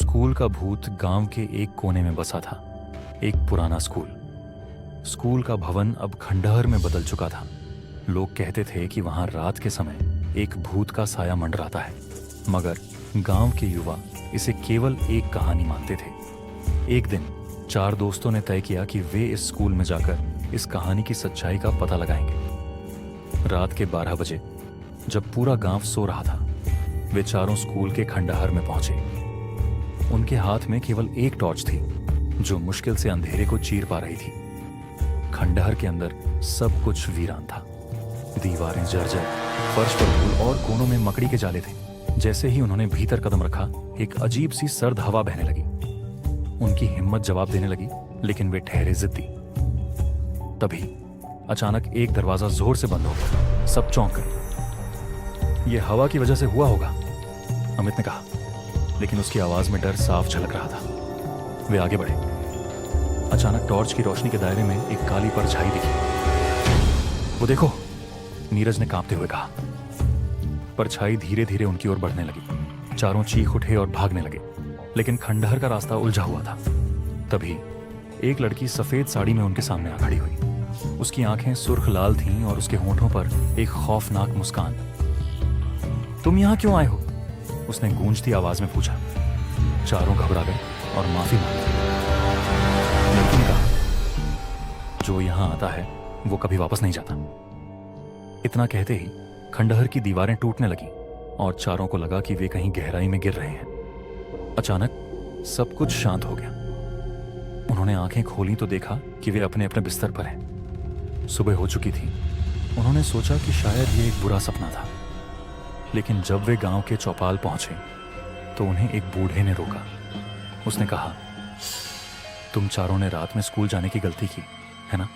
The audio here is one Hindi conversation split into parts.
स्कूल का भूत गांव के एक कोने में बसा था। एक पुराना स्कूल। स्कूल का भवन अब खंडहर में बदल चुका था। लोग कहते थे कि वहां रात के समय एक भूत का साया मंडराता है, मगर गांव के युवा इसे केवल एक कहानी मानते थे। एक दिन 4 दोस्तों ने तय किया कि वे इस स्कूल में जाकर इस कहानी की सच्चाई का पता लगाएंगे। रात के 12 बजे जब पूरा गांव सो रहा था, वे चारों स्कूल के खंडहर में पहुंचे। उनके हाथ में केवल एक टॉर्च थी, जो मुश्किल से अंधेरे को चीर पा रही थी। खंडहर के अंदर सब कुछ वीरान था। दीवारें जर्जर, फर्श पर धूल और कोनों में मकड़ी के जाले थे। जैसे ही उन्होंने भीतर कदम रखा, एक अजीब सी सर्द हवा बहने लगी। उनकी हिम्मत जवाब देने लगी, लेकिन वे ठहरे जिद्दी। तभी अचानक एक दरवाजा जोर से बंद हो गया। सब चौंक गए। यह हवा की वजह से हुआ होगा, अमित ने कहा, लेकिन उसकी आवाज में डर साफ झलक रहा था। वे आगे बढ़े। अचानक टॉर्च की रोशनी के दायरे में एक काली परछाई दिखी। वो देखो, नीरज ने कांपते हुए कहा। परछाई धीरे धीरे उनकी ओर बढ़ने लगी। चारों चीख उठे और भागने लगे, लेकिन खंडहर का रास्ता उलझा हुआ था। तभी एक लड़की सफेद साड़ी में उनके सामने आ खड़ी हुई। उसकी आंखें सुर्ख लाल थीं और उसके होठों पर एक खौफनाक मुस्कान। तुम यहां क्यों आए हो? उसने गूंजती आवाज में पूछा। चारों घबरा गए और माफी मांगी। लड़की ने कहा, जो यहां आता है वो कभी वापस नहीं जाता। इतना कहते ही खंडहर की दीवारें टूटने लगी और चारों को लगा कि वे कहीं गहराई में गिर रहे हैं। अचानक सब कुछ शांत हो गया। उन्होंने आंखें खोली तो देखा कि वे अपने अपने बिस्तर पर हैं। सुबह हो चुकी थी। उन्होंने सोचा कि शायद ये एक बुरा सपना था, लेकिन जब वे गांव के चौपाल पहुंचे तो उन्हें एक बूढ़े ने रोका। उसने कहा, तुम चारों ने रात में स्कूल जाने की गलती की है ना?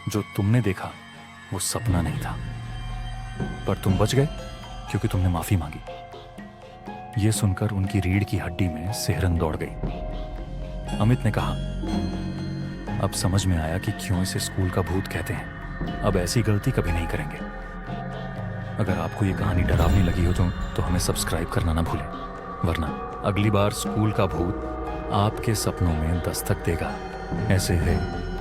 जो तुमने देखा वो सपना नहीं था, पर तुम बच गए क्योंकि तुमने माफी मांगी। ये सुनकर उनकी रीढ़ की हड्डी में सिहरन दौड़ गई। अमित ने कहा, अब समझ में आया कि क्यों इसे स्कूल का भूत कहते हैं। अब ऐसी गलती कभी नहीं करेंगे। अगर आपको ये कहानी डरावनी लगी हो तो हमें सब्सक्राइब करना ना भूलें, वरना अगली बार स्कूल का भूत आपके सपनों में दस्तक देगा। ऐसे है